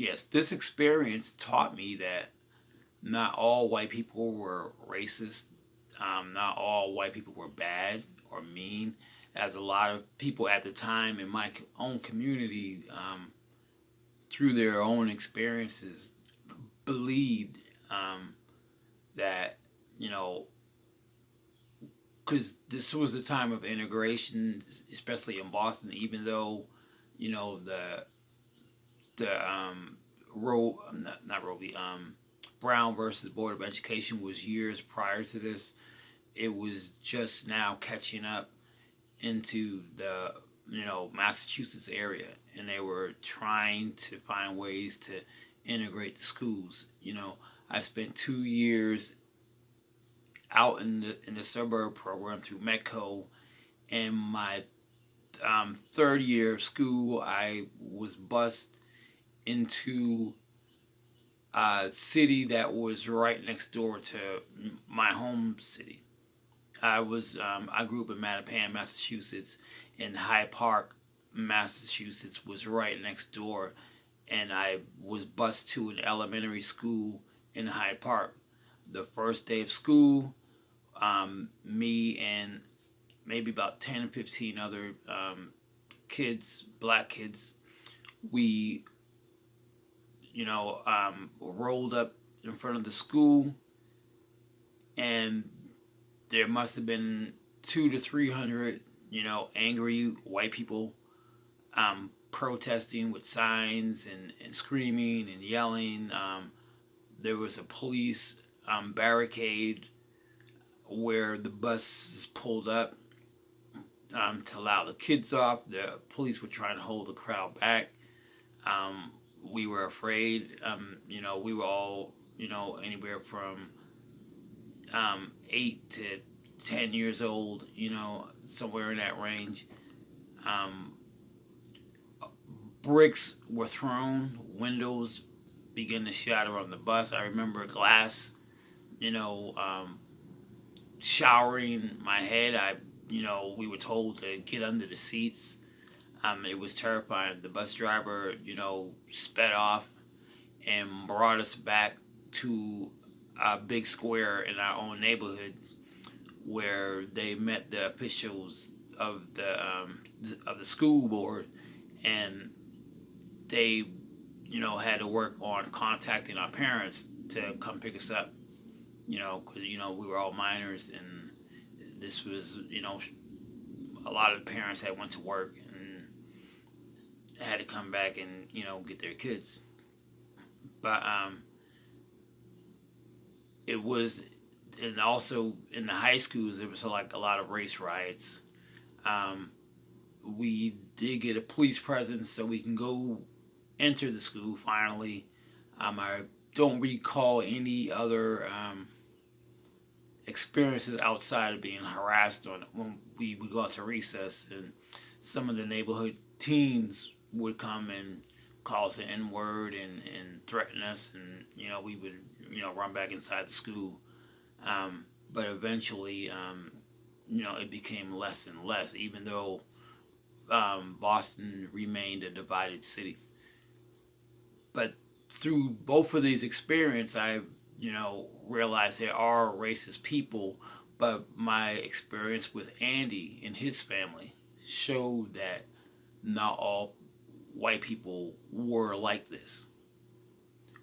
yes, this experience taught me that not all white people were racist. Not all white people were bad or mean, as a lot of people at the time in my own community, through their own experiences, believed that, you know, because this was a time of integration, especially in Boston. Even though, the not Roe v. Brown versus Board of Education was years prior to this. It was just now catching up into the Massachusetts area, and they were trying to find ways to integrate the schools. I spent 2 years out in the suburb program through Metco. And my third year of school, I was bused into a city that was right next door to my home city. I grew up in Mattapan, Massachusetts, and Hyde Park, Massachusetts was right next door, and I was bused to an elementary school in Hyde Park. The first day of school, me and maybe about 10 or 15 other kids, black kids, we, rolled up in front of the school, and there must have been 200 to 300, angry white people protesting with signs and screaming and yelling. There was a police barricade where the buses pulled up to allow the kids off. The police were trying to hold the crowd back. We were afraid. We were all, anywhere from 8 to 10 years old, somewhere in that range. Um, Bricks were thrown, windows began to shatter on the bus. I remember glass, you know, um, showering my head. We were told to get under the seats. It was terrifying. The bus driver, sped off and brought us back to a big square in our own neighborhood where they met the officials of the school board, and they, had to work on contacting our parents to come pick us up. Because we were all minors, and this was, a lot of the parents had went to work and had to come back and get their kids. But it was, and also in the high schools there was like a lot of race riots. Um, we did get a police presence so we can go enter the school finally. I don't recall any other experiences outside of being harassed on when we would go out to recess, and some of the neighborhood teens would come and call us an N word and threaten us, and we would run back inside the school. But eventually, it became less and less, even though Boston remained a divided city. But through both of these experiences, I realized there are racist people. But my experience with Andy and his family showed that not all white people were like this,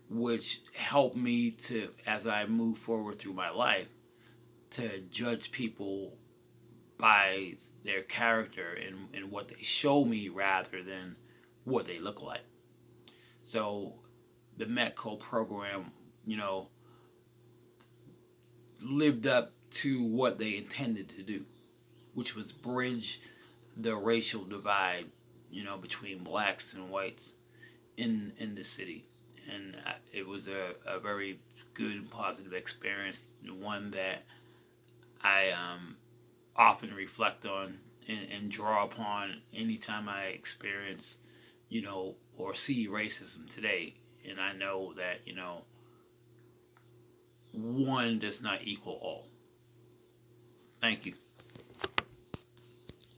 which helped me to, as I move forward through my life, to judge people by their character and what they show me rather than what they look like. So the Metco program, lived up to what they intended to do, which was bridge the racial divide, between blacks and whites in the city. And it was a very good and positive experience, one that I often reflect on and draw upon anytime I experience, or see racism today. And I know that, one does not equal all. Thank you.